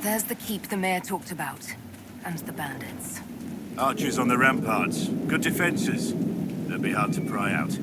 There's the keep the mayor talked about, and the bandits. Archers on the ramparts. Good defenses. They'll be hard to pry out.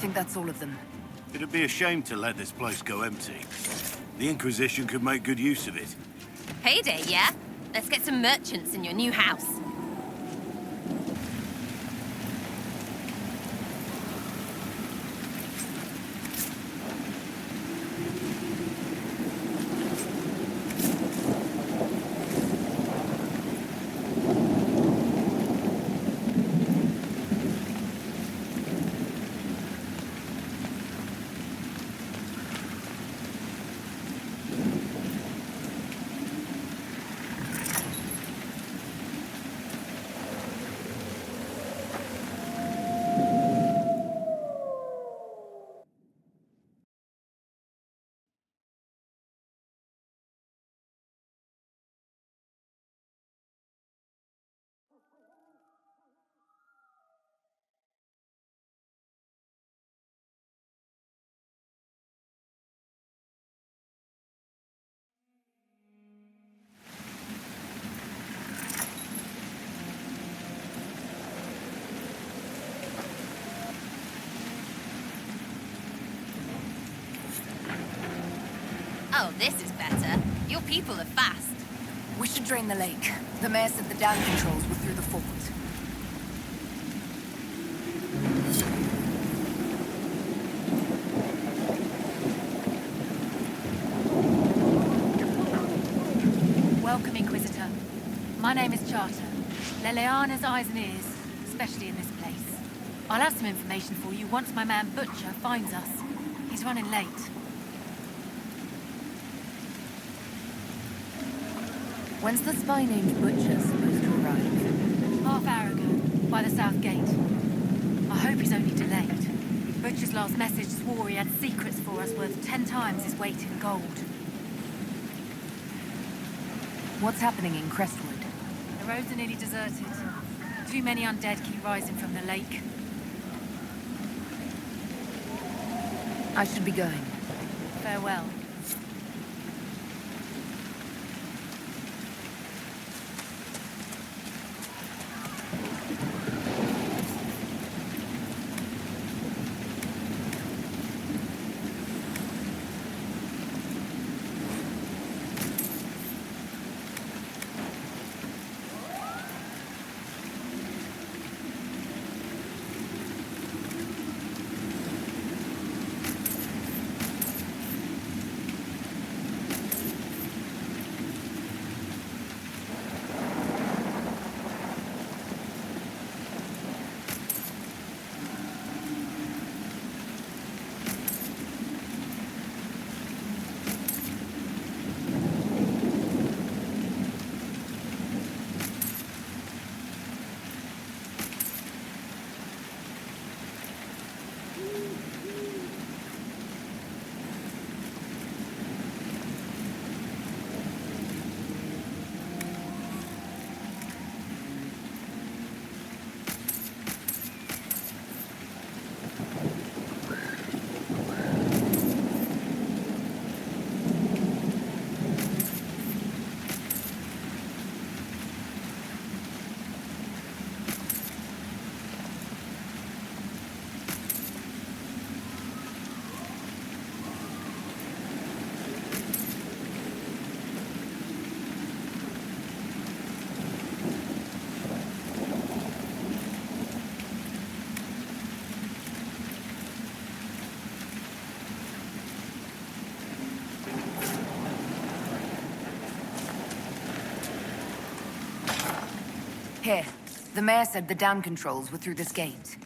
think that's all of them. It'd be a shame to let this place go empty. The Inquisition could make good use of it. Payday, yeah? Let's get some merchants in your new house. Oh, this is better. Your people are fast. We should drain the lake. The mayor said the dam controls were through the fort. Welcome, Inquisitor. My name is Charter. Leleana's eyes and ears, especially in this place. I'll have some information for you once my man Butcher finds us. He's running late. When's the spy named Butcher supposed to arrive? Half hour ago, by the south gate. I hope he's only delayed. Butcher's last message swore he had secrets for us worth 10 times his weight in gold. What's happening in Crestwood? The roads are nearly deserted. Too many undead keep rising from the lake. I should be going. Farewell. Here. The mayor said the dam controls were through this gate.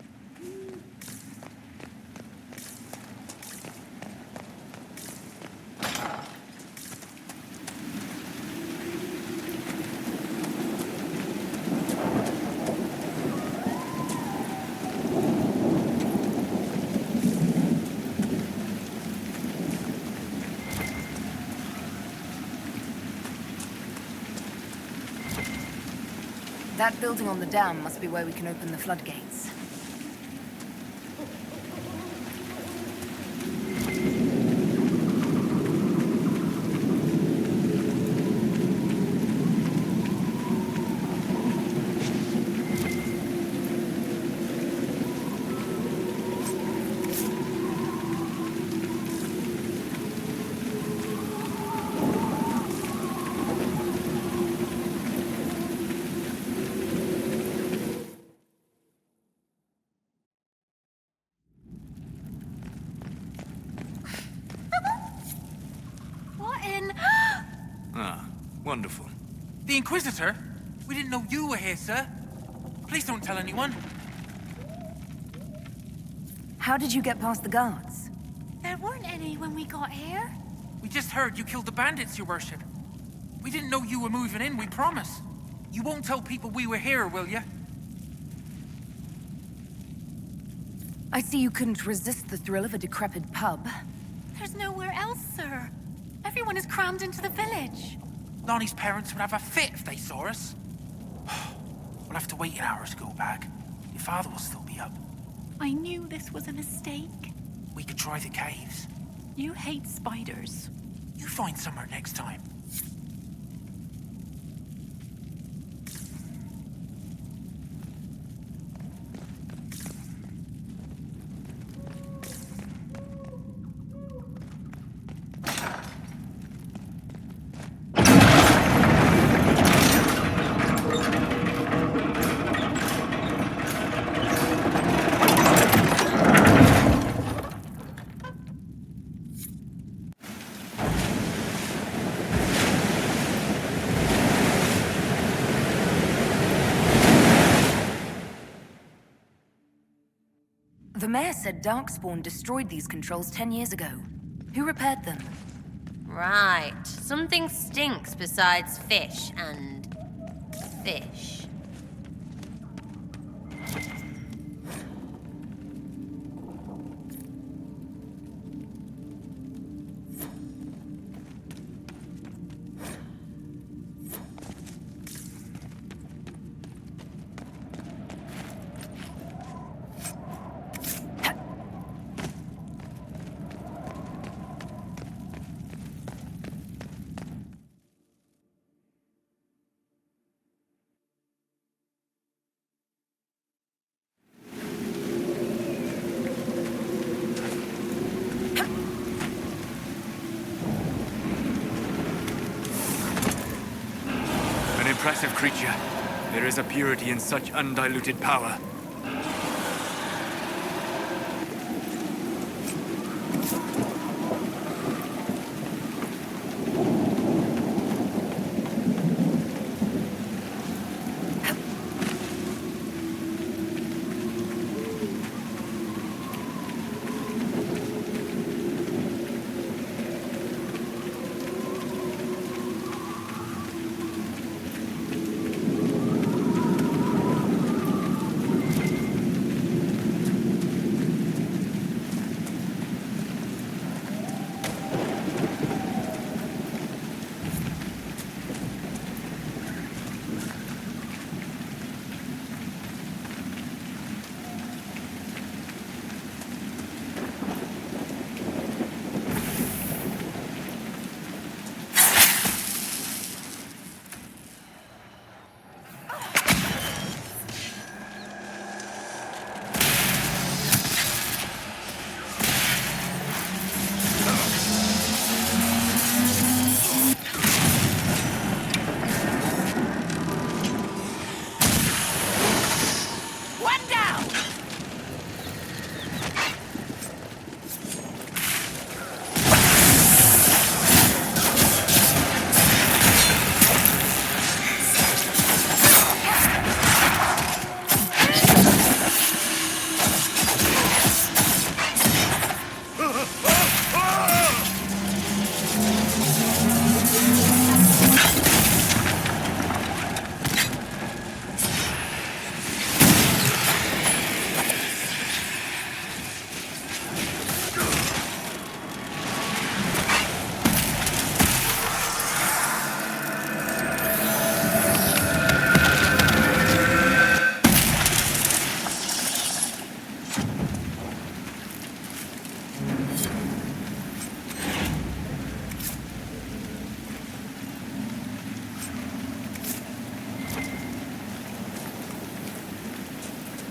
That building on the dam must be where we can open the floodgates. Wonderful. The Inquisitor? We didn't know you were here, sir. Please don't tell anyone. How did you get past the guards? There weren't any when we got here. We just heard you killed the bandits, your worship. We didn't know you were moving in, we promise. You won't tell people we were here, will you? I see you couldn't resist the thrill of a decrepit pub. There's nowhere else, sir. Everyone is crammed into the village. Lonnie's parents would have a fit if they saw us. We'll have to wait an hour to go back. Your father will still be up. I knew this was a mistake. We could try the caves. You hate spiders. You find somewhere next time. The mayor said Darkspawn destroyed these controls 10 years ago. Who repaired them? Right. Something stinks besides fish and fish. Impressive creature. There is a purity in such undiluted power.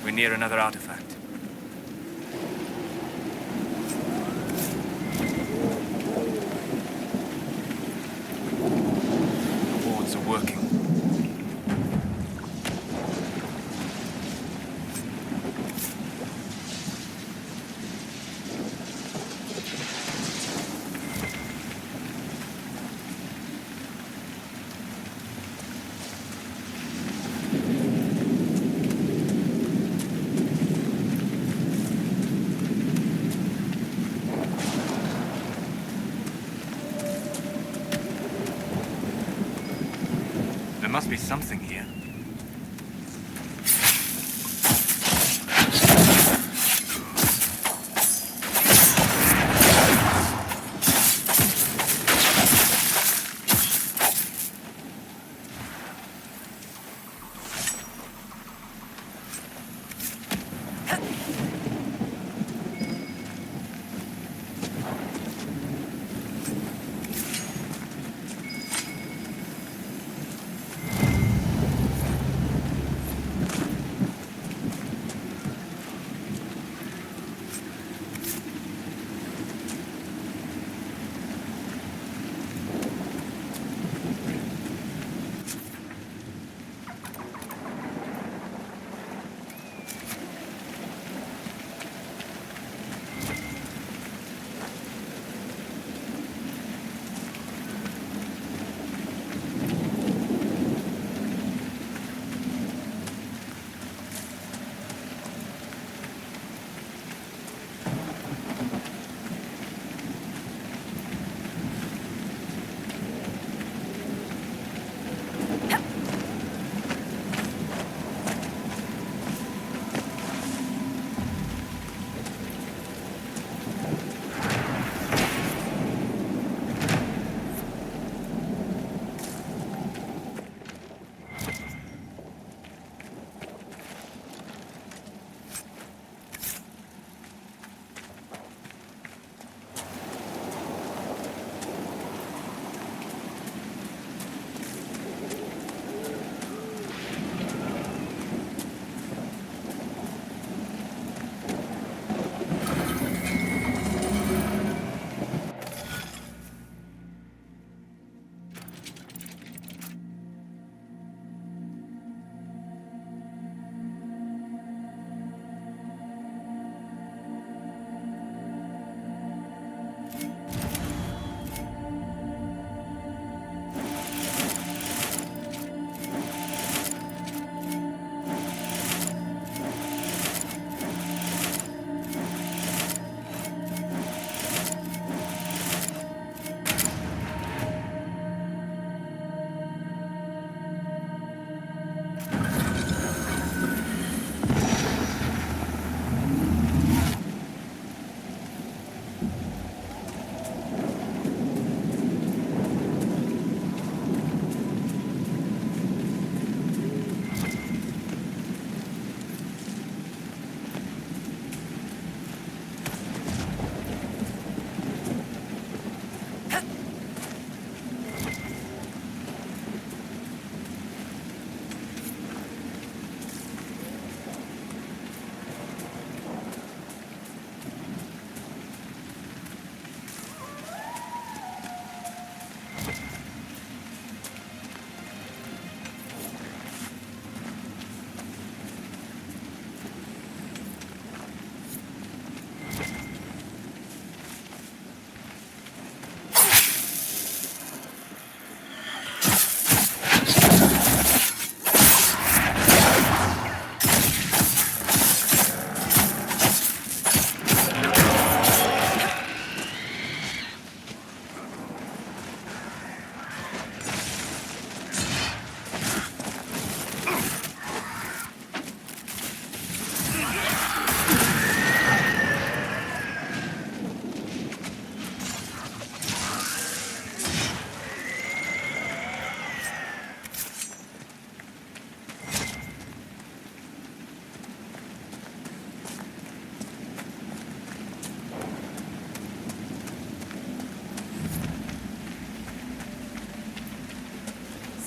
We're near another artifact. The wards are working. There must be something here.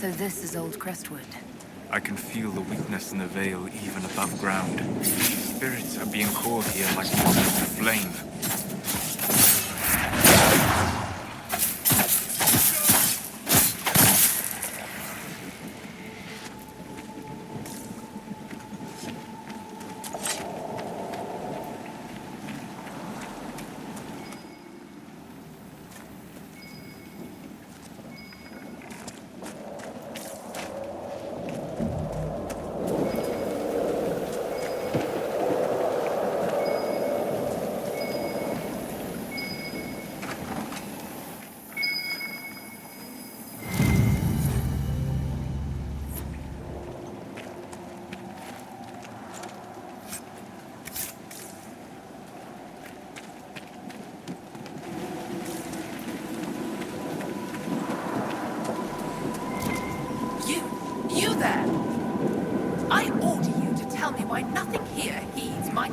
So this is old Crestwood. I can feel the weakness in the veil even above ground. Spirits are being called here like moths to flame.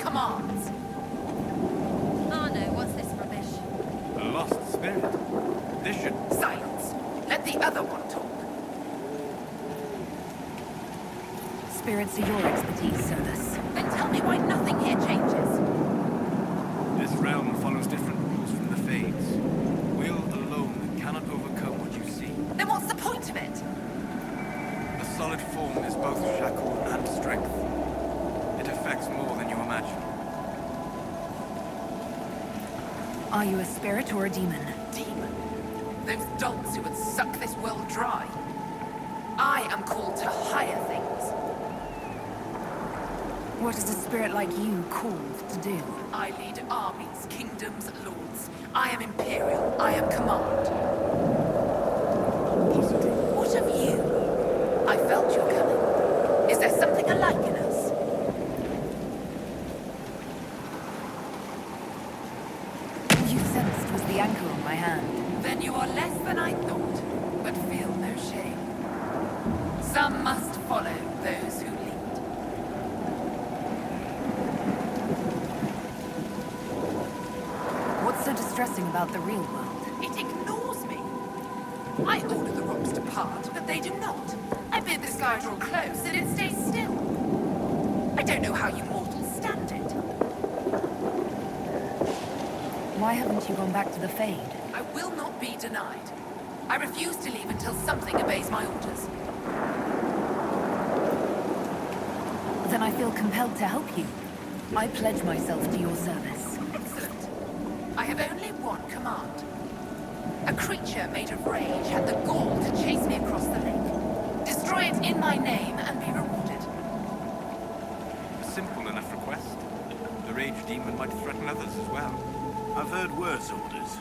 commands. Oh no, what's this rubbish? A lost spirit. Vision. Silence. Let the other one talk. Spirits are your expertise, Solus. Then tell me why nothing here changes. This realm follows different rules from the Fades. Will alone cannot overcome what you see. Then what's the point of it? The solid form is both shackle and strength. It affects more than you imagine. Are you a spirit or a demon? Demon. Those dolts who would suck this world dry. I am called to higher things. What is a spirit like you called to do? I lead armies, kingdoms, lords. I am imperial. I am command. What of you? I felt your coming. Is there something alike in us? All you sensed was the anchor on my hand. Then you are less than I thought, but feel no shame. Some must follow those who lead. What's so distressing about the real world? It ignores me. I order the rocks to part, but they do not. I bid the sky draw close, and it stays still. I don't know how you mortals stand it. Why haven't you gone back to the Fade? I will not be denied. I refuse to leave until something obeys my orders. Then I feel compelled to help you. I pledge myself to your service. Excellent. I have only one command. A creature made of rage had the gall to chase me across the lake. Destroy it in my name and be rewarded. A simple enough request. The rage demon might threaten others as well. I've heard worse orders.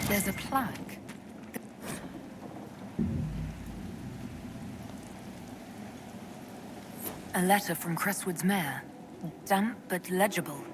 There's a plaque. A letter from Crestwood's mayor. Damp but legible.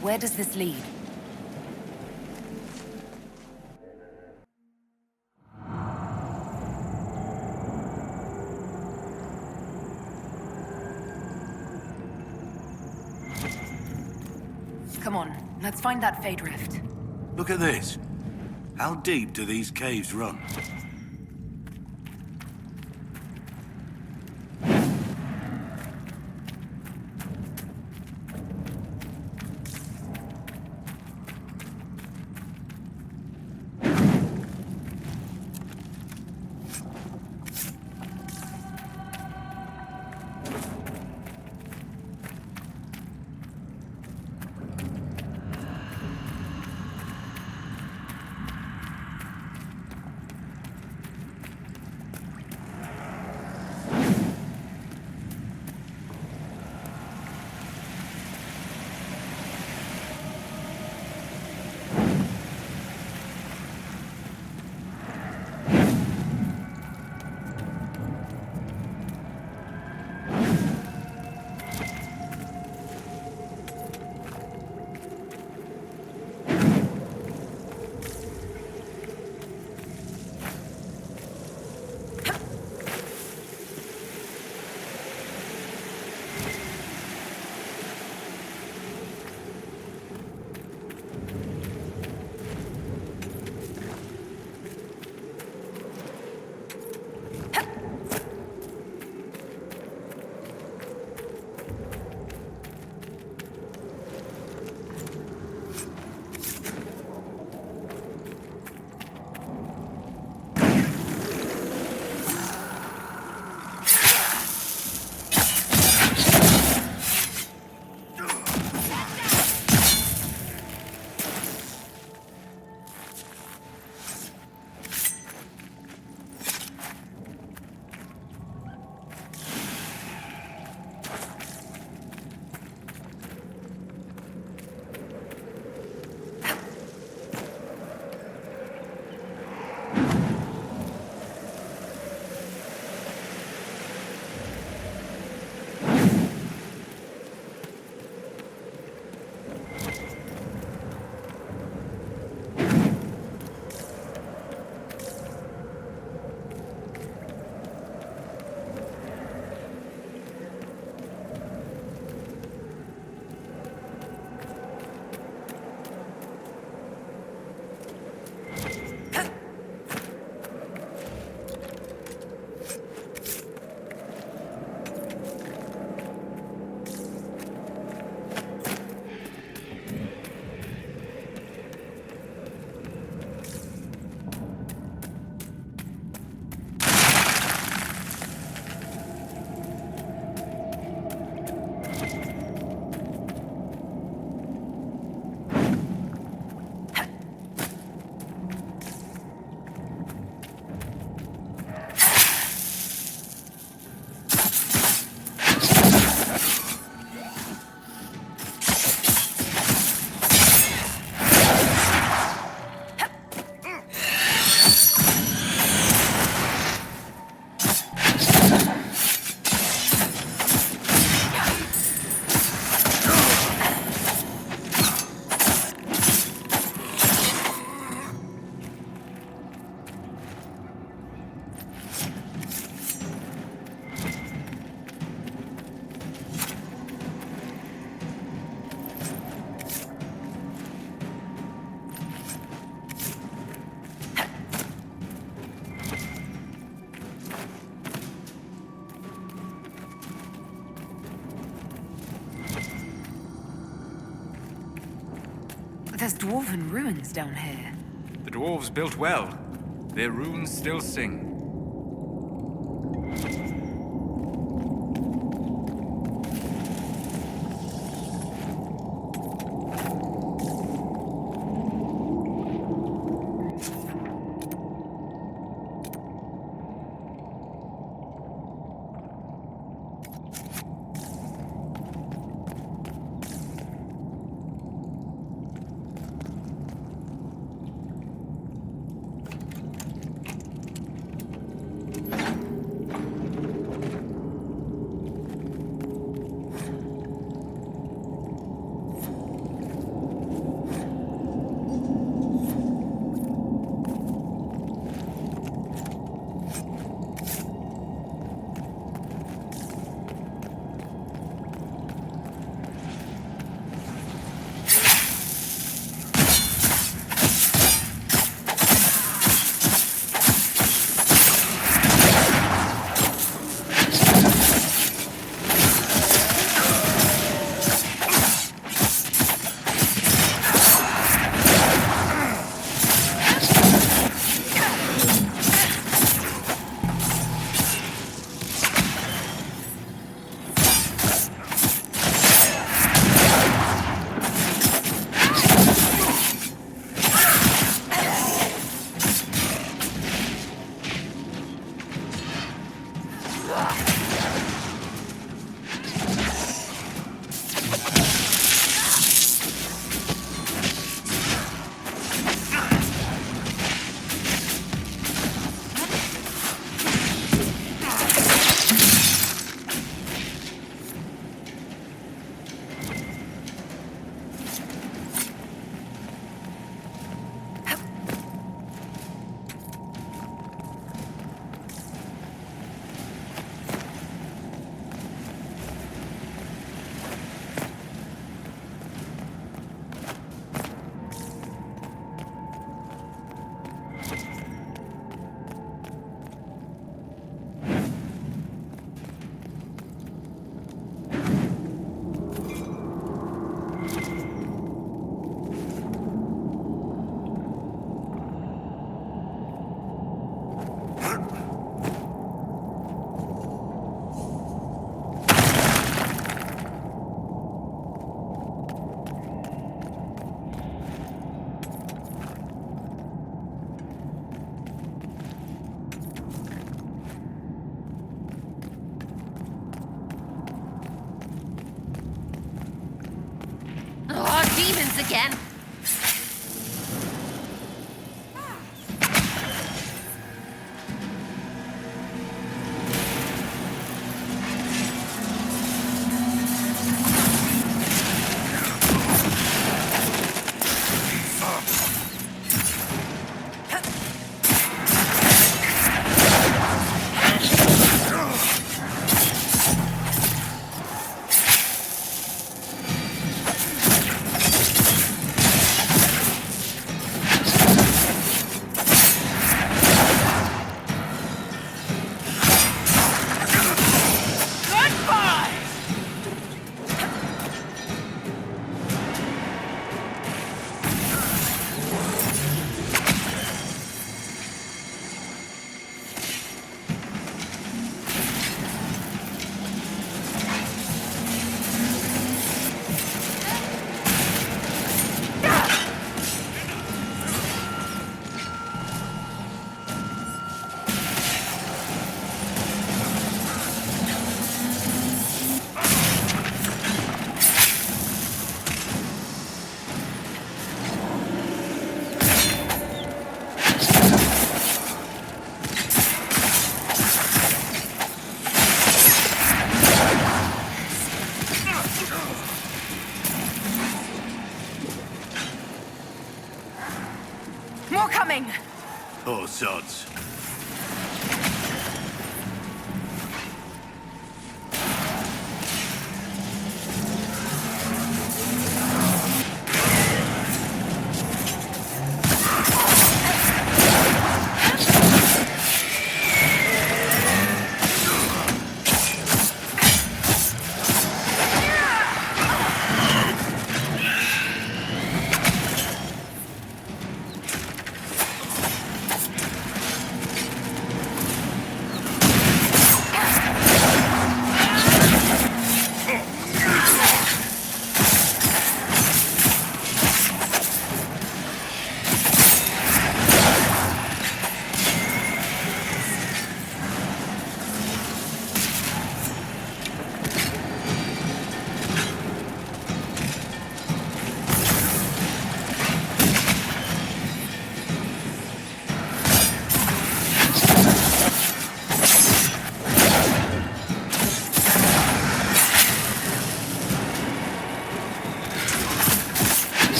Where does this lead? Come on, let's find that Fade Rift. Look at this. How deep do these caves run? There's dwarven ruins down here. The dwarves built well. Their runes still sing. Demons again. More coming! Oh, sods.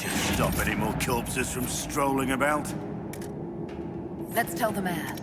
Should stop any more corpses from strolling about. Let's tell the mayor.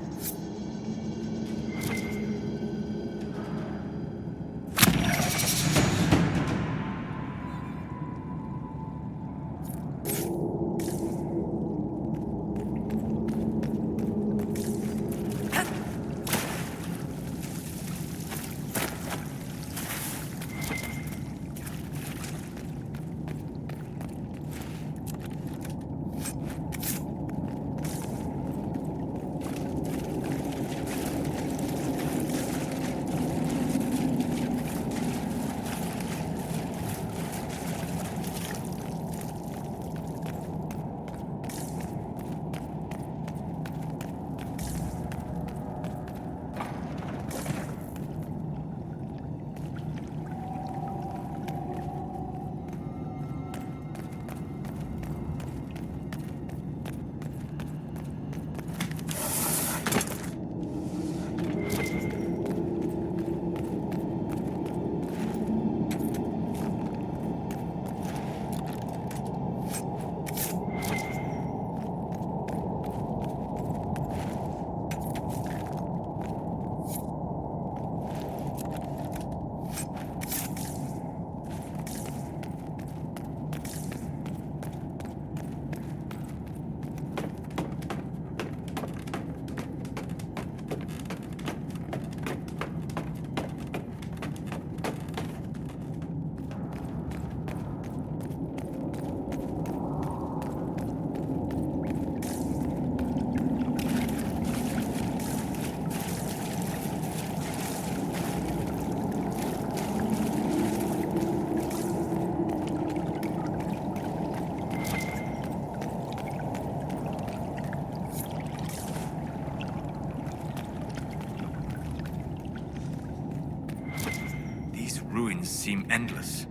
Ruins seem endless.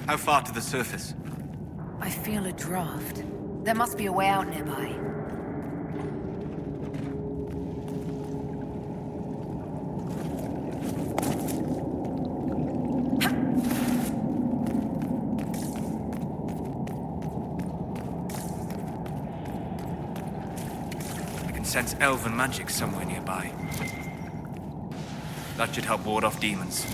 How far to the surface? I feel a draft. There must be a way out nearby. I can sense elven magic somewhere nearby. That should help ward off demons.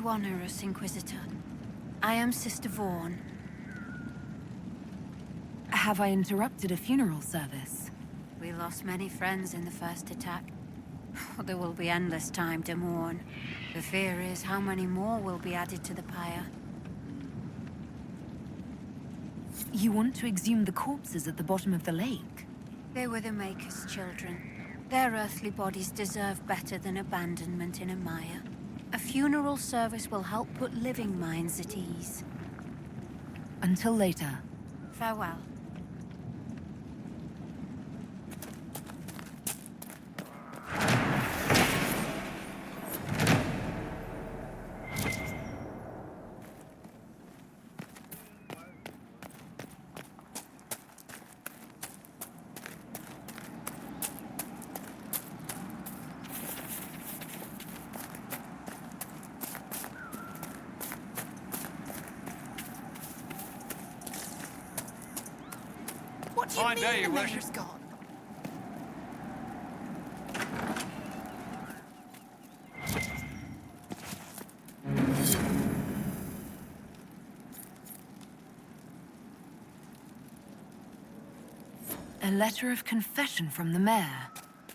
You honor us, Inquisitor. I am Sister Vaughn. Have I interrupted a funeral service? We lost many friends in the first attack. There will be endless time to mourn. The fear is how many more will be added to the pyre. You want to exhume the corpses at the bottom of the lake? They were the Maker's children. Their earthly bodies deserve better than abandonment in a mire. A funeral service will help put living minds at ease. Until later. Farewell. What do you Fine mean day, Your the Worship. mayor's gone? A letter of confession from the mayor.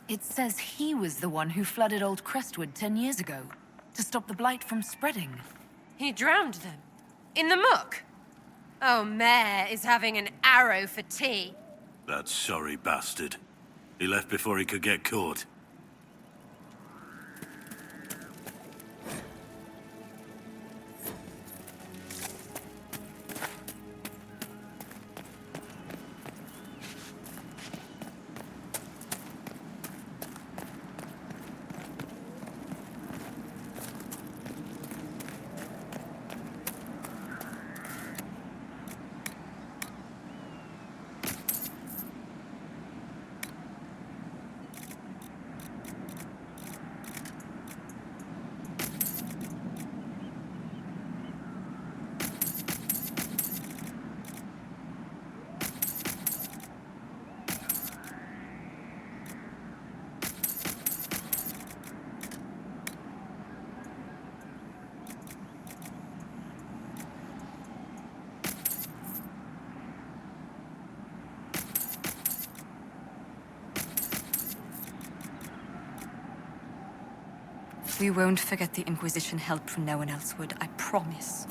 It says he was the one who flooded old Crestwood 10 years ago, to stop the blight from spreading. He drowned them? In the muck? Oh, Mayor is having an arrow for tea. That sorry bastard. He left before he could get caught. We won't forget the Inquisition helped when no one else would, I promise.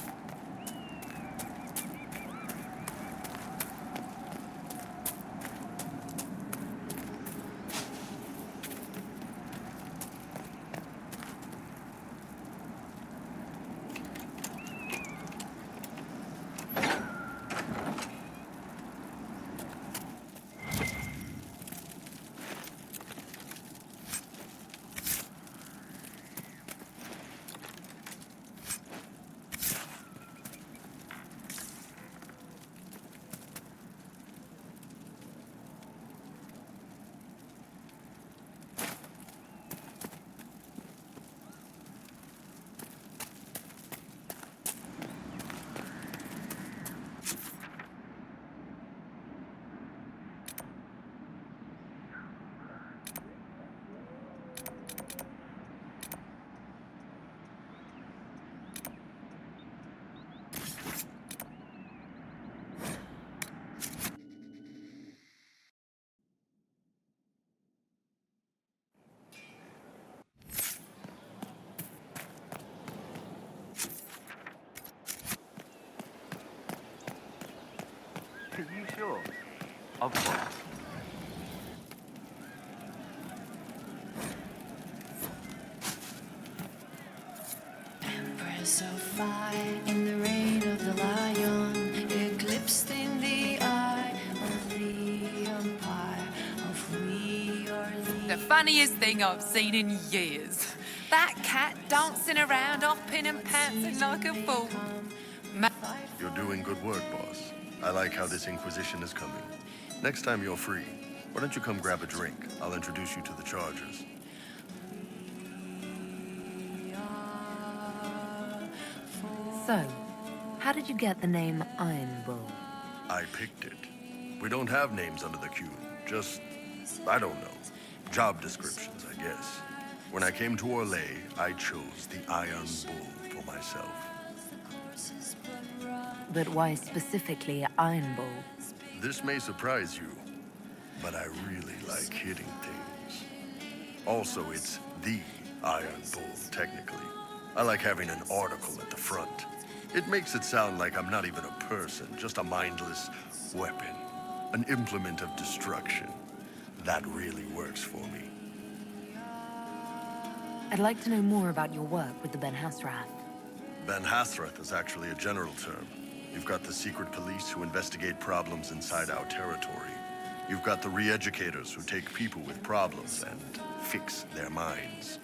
Are you sure? Of course. Empress of fire in the reign of the lion, eclipsed in the eye of the empire of we are The funniest thing I've seen in years. That cat dancing around, hopping and pouncing like a fool. You're doing good work, boss. I like how this Inquisition is coming. Next time you're free, why don't you come grab a drink? I'll introduce you to the charges. So, how did you get the name Iron Bull? I picked it. We don't have names under the queue. Just, I don't know, job descriptions, I guess. When I came to Orlais, I chose the Iron Bull for myself. But why specifically Iron Ball? This may surprise you, but I really like hitting things. Also, it's the Iron Bull, technically. I like having an article at the front. It makes it sound like I'm not even a person, just a mindless weapon. An implement of destruction. That really works for me. I'd like to know more about your work with the Ben Hasrath. Ben Hasrath is actually a general term. You've got the secret police who investigate problems inside our territory. You've got the re-educators who take people with problems and fix their minds.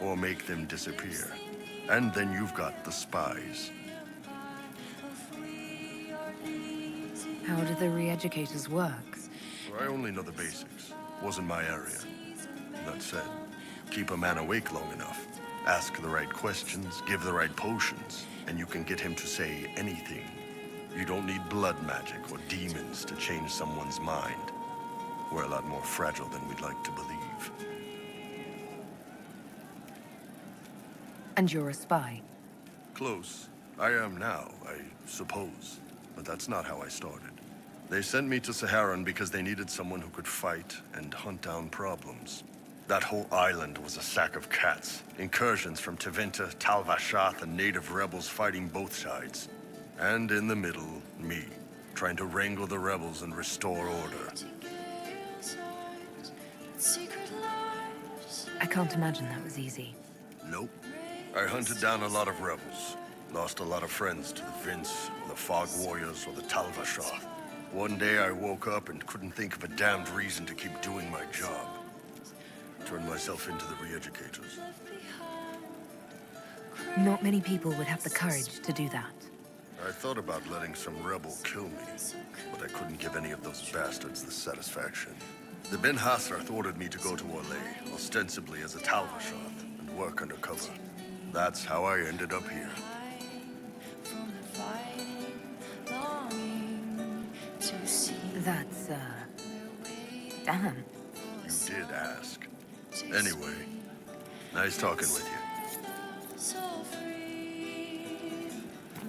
Or make them disappear. And then you've got the spies. How do the re-educators work? I only know the basics. Wasn't my area. That said, keep a man awake long enough. Ask the right questions, give the right potions, and you can get him to say anything. You don't need blood magic or demons to change someone's mind. We're a lot more fragile than we'd like to believe. And you're a spy? Close. I am now, I suppose. But that's not how I started. They sent me to Saharan because they needed someone who could fight and hunt down problems. That whole island was a sack of cats. Incursions from Tevinter, Tal Vashath, and native rebels fighting both sides. And in the middle, me, trying to wrangle the rebels and restore order. I can't imagine that was easy. Nope. I hunted down a lot of rebels. Lost a lot of friends to the Vince, or the Fog Warriors, or the Tal Vashath. One day I woke up and couldn't think of a damned reason to keep doing my job. Turned myself into the re-educators. Not many people would have the courage to do that. I thought about letting some rebel kill me, but I couldn't give any of those bastards the satisfaction. The Ben Hasrath ordered me to go to Orlais, ostensibly as a Tal Vashath, and work undercover. That's how I ended up here. That's, damn. You did ask. Anyway, nice talking with you.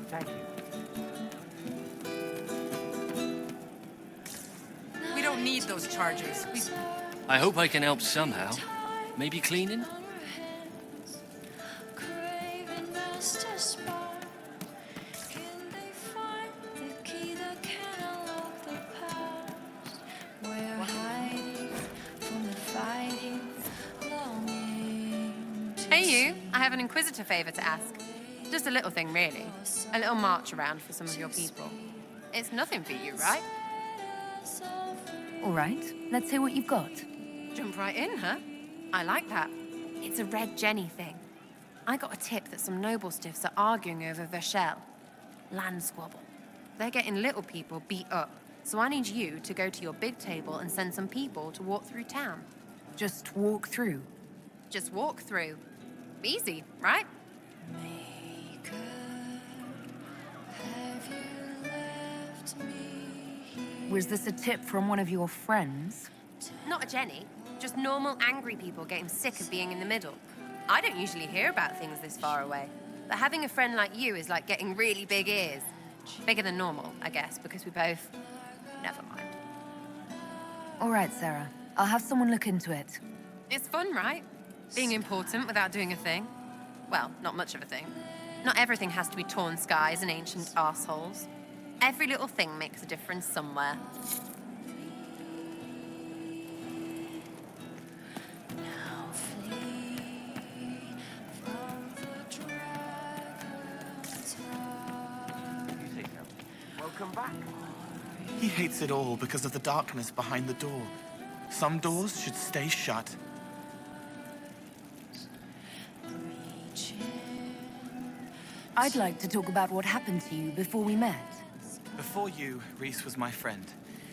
Thank you. We don't need those charges. I hope I can help somehow. Maybe cleaning? Hey you, I have an Inquisitor favor to ask. Just a little thing, really. A little march around for some of your people. It's nothing for you, right? All right, let's hear what you've got. Jump right in, huh? I like that. It's a Red Jenny thing. I got a tip that some noble stiffs are arguing over Vershel. Land squabble. They're getting little people beat up. So I need you to go to your big table and send some people to walk through town. Just walk through? Just walk through. Easy, right? Was this a tip from one of your friends? Not a Jenny. Just normal angry people getting sick of being in the middle. I don't usually hear about things this far away. But having a friend like you is like getting really big ears. Bigger than normal, I guess, because we both... Never mind. All right, Sarah. I'll have someone look into it. It's fun, right? Being important without doing a thing. Well, not much of a thing. Not everything has to be torn skies and ancient arseholes. Every little thing makes a difference somewhere. Welcome back. He hates it all because of the darkness behind the door. Some doors should stay shut. I'd like to talk about what happened to you before we met. Before you, Rhys was my friend.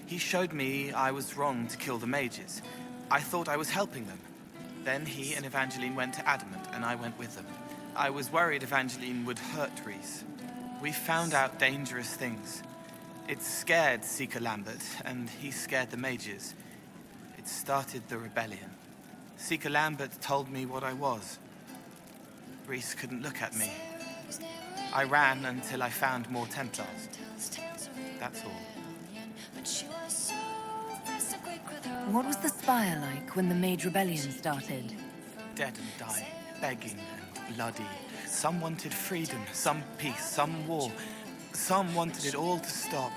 He showed me I was wrong to kill the mages. I thought I was helping them. Then he and Evangeline went to Adamant, and I went with them. I was worried Evangeline would hurt Rhys. We found out dangerous things. It scared Seeker Lambert, and he scared the mages. It started the rebellion. Seeker Lambert told me what I was. Rhys couldn't look at me. I ran until I found more Templars. That's all. What was the spire like when the Mage Rebellion started? Dead and dying, begging and bloody. Some wanted freedom, some peace, some war. Some wanted it all to stop.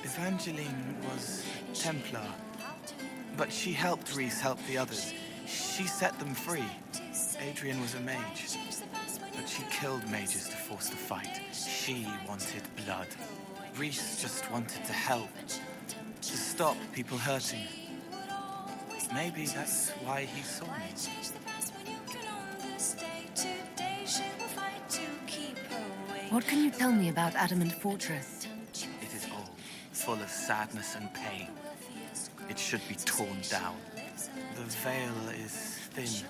Evangeline was Templar, but she helped Rhys help the others. She set them free. Adrian was a mage, but she killed mages to force the fight. She wanted blood. Rhys just wanted to help, to stop people hurting. Maybe that's why he saw me. What can you tell me about Adamant Fortress? It is old, full of sadness and pain. It should be torn down. The veil is thin.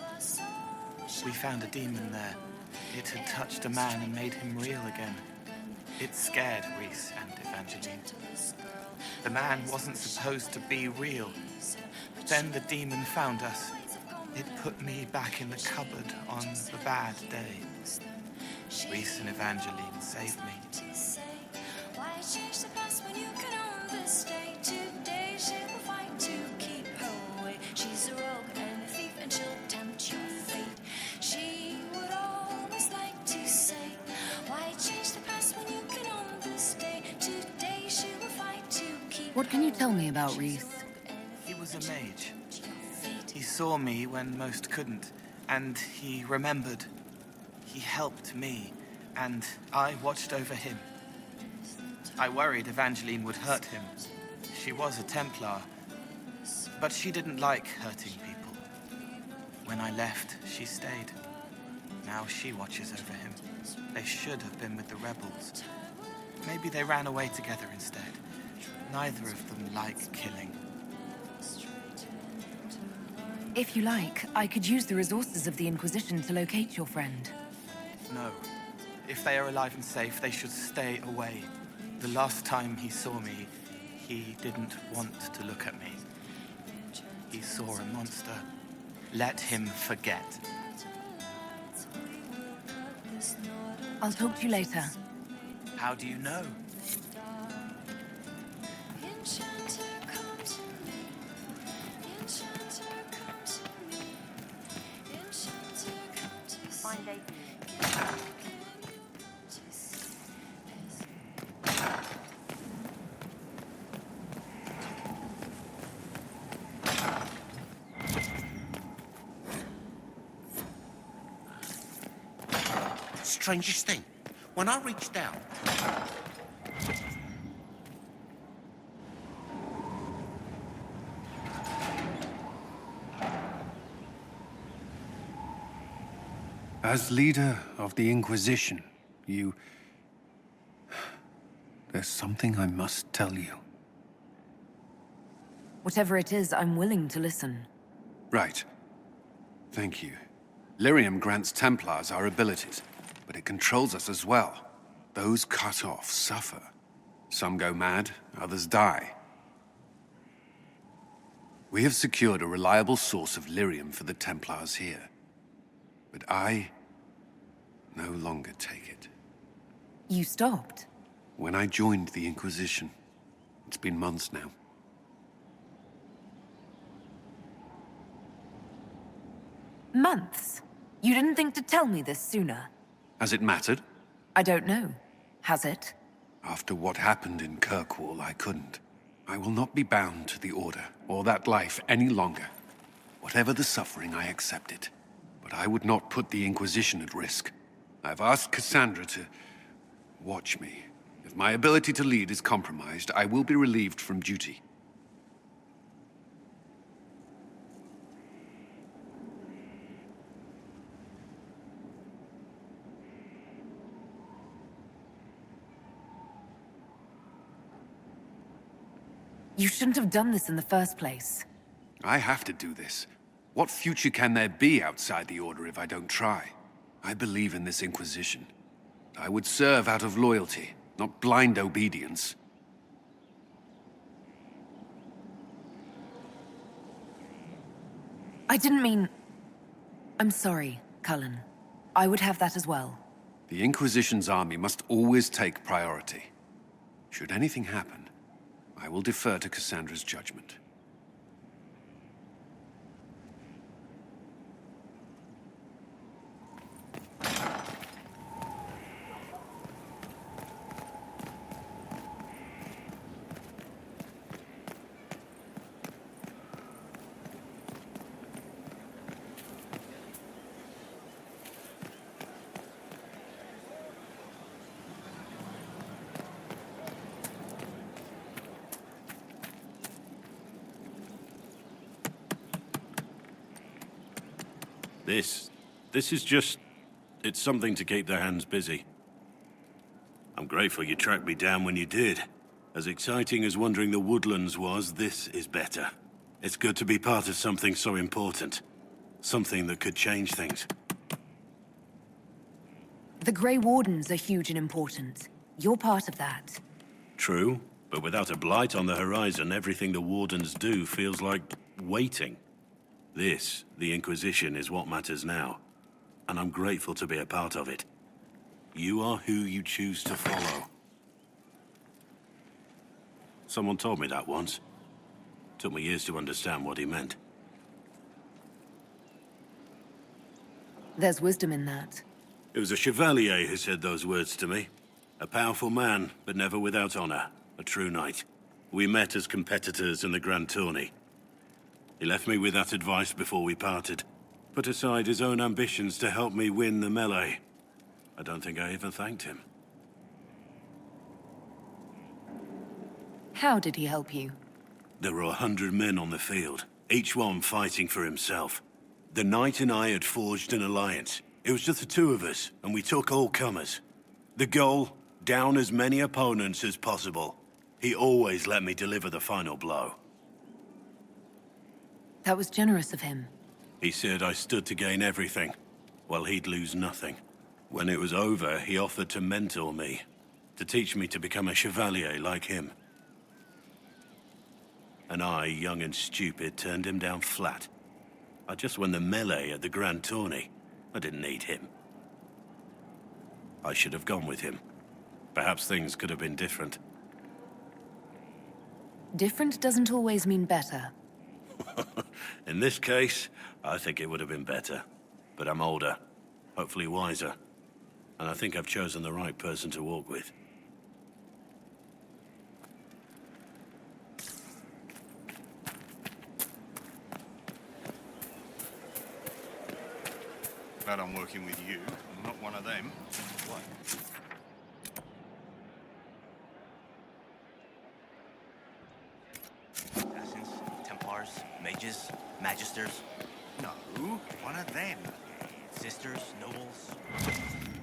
We found a demon there. It had touched a man and made him real again. It scared Rhys and Evangeline. The man wasn't supposed to be real. Then the demon found us. It put me back in the cupboard on the bad day. Rhys and Evangeline saved me. What can you tell me about Rhys? He was a mage. He saw me when most couldn't, and he remembered. He helped me, and I watched over him. I worried Evangeline would hurt him. She was a Templar, but she didn't like hurting people. When I left, she stayed. Now she watches over him. They should have been with the rebels. Maybe they ran away together instead. Neither of them like killing. If you like, I could use the resources of the Inquisition to locate your friend. No. If they are alive and safe, they should stay away. The last time he saw me, he didn't want to look at me. He saw a monster. Let him forget. I'll talk to you later. How do you know? Strangest thing, when I reached down... As leader of the Inquisition, you... There's something I must tell you. Whatever it is, I'm willing to listen. Right. Thank you. Lyrium grants Templars our abilities, but it controls us as well. Those cut off suffer. Some go mad, others die. We have secured a reliable source of lyrium for the Templars here. But I no longer take it. You stopped? When I joined the Inquisition. It's been months now. Months? You didn't think to tell me this sooner? Has it mattered? I don't know. Has it? After what happened in Kirkwall, I couldn't. I will not be bound to the Order, or that life any longer. Whatever the suffering, I accept it. But I would not put the Inquisition at risk. I've asked Cassandra to watch me. If my ability to lead is compromised, I will be relieved from duty. You shouldn't have done this in the first place. I have to do this. What future can there be outside the Order if I don't try? I believe in this Inquisition. I would serve out of loyalty, not blind obedience. I didn't mean... I'm sorry, Cullen. I would have that as well. The Inquisition's army must always take priority. Should anything happen, I will defer to Cassandra's judgment. This is just... it's something to keep their hands busy. I'm grateful you tracked me down when you did. As exciting as wandering the woodlands was, this is better. It's good to be part of something so important. Something that could change things. The Grey Wardens are huge and important. You're part of that. True, but without a blight on the horizon, everything the Wardens do feels like waiting. This, the Inquisition, is what matters now. And I'm grateful to be a part of it. You are who you choose to follow. Someone told me that once. Took me years to understand what he meant. There's wisdom in that. It was a chevalier who said those words to me. A powerful man, but never without honor. A true knight. We met as competitors in the Grand Tourney. He left me with that advice before we parted. Put aside his own ambitions to help me win the melee. I don't think I even thanked him. How did he help you? There were 100 men on the field, each one fighting for himself. The knight and I had forged an alliance. It was just the two of us, and we took all comers. The goal, down as many opponents as possible. He always let me deliver the final blow. That was generous of him. He said I stood to gain everything, while he'd lose nothing. When it was over, he offered to mentor me, to teach me to become a chevalier like him. And I, young and stupid, turned him down flat. I just won the melee at the Grand Tourney. I didn't need him. I should have gone with him. Perhaps things could have been different. Different doesn't always mean better. In this case, I think it would have been better. But I'm older, hopefully wiser. And I think I've chosen the right person to walk with. Glad I'm working with you. I'm not one of them. What? Assassins, Templars, mages, magisters. No, one of them. Sisters, nobles,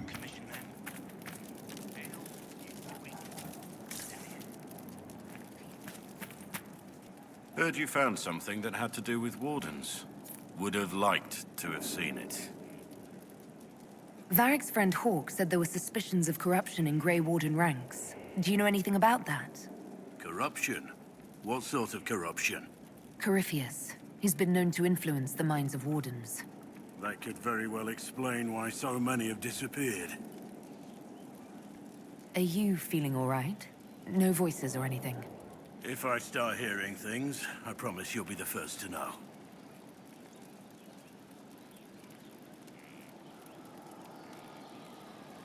commission men. Heard you found something that had to do with Wardens. Would have liked to have seen it. Varric's friend Hawke said there were suspicions of corruption in Grey Warden ranks. Do you know anything about that? Corruption? What sort of corruption? Corypheus. He's been known to influence the minds of Wardens. That could very well explain why so many have disappeared. Are you feeling all right? No voices or anything? If I start hearing things, I promise you'll be the first to know.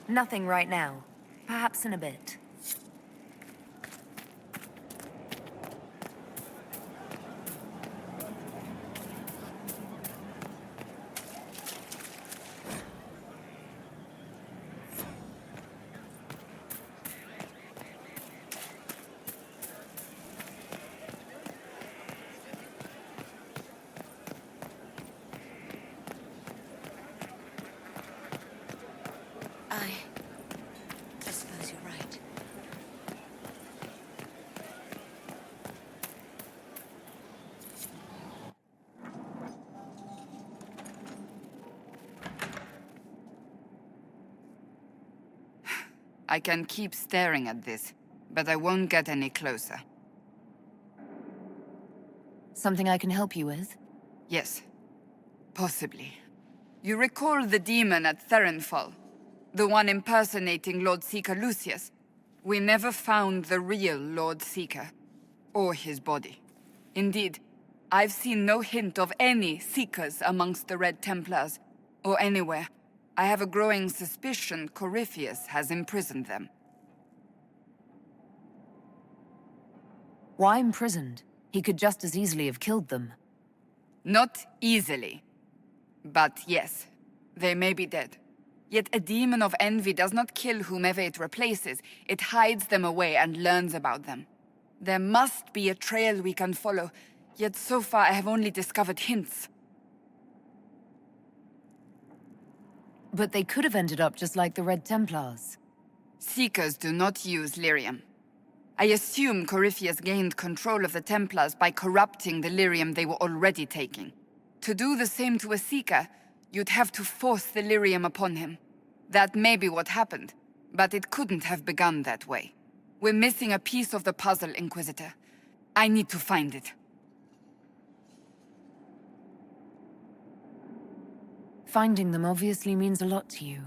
Nothing right now. Perhaps in a bit. I suppose you're right. I can keep staring at this, but I won't get any closer. Something I can help you with? Yes. Possibly. You recall the demon at Therenfall? The one impersonating Lord Seeker Lucius. We never found the real Lord Seeker, or his body. Indeed, I've seen no hint of any Seekers amongst the Red Templars, or anywhere. I have a growing suspicion Corypheus has imprisoned them. Why imprisoned? He could just as easily have killed them. Not easily. But yes, they may be dead. Yet a demon of envy does not kill whomever it replaces. It hides them away and learns about them. There must be a trail we can follow, yet so far I have only discovered hints. But they could have ended up just like the Red Templars. Seekers do not use lyrium. I assume Corypheus gained control of the Templars by corrupting the lyrium they were already taking. To do the same to a Seeker, you'd have to force the lyrium upon him. That may be what happened, but it couldn't have begun that way. We're missing a piece of the puzzle, Inquisitor. I need to find it. Finding them obviously means a lot to you.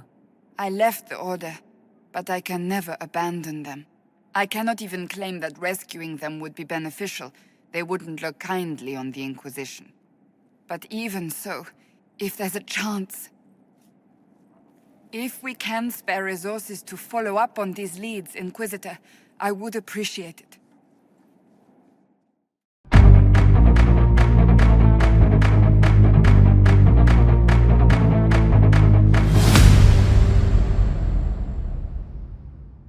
I left the Order, but I can never abandon them. I cannot even claim that rescuing them would be beneficial. They wouldn't look kindly on the Inquisition. But even so, if there's a chance... If we can spare resources to follow up on these leads, Inquisitor, I would appreciate it.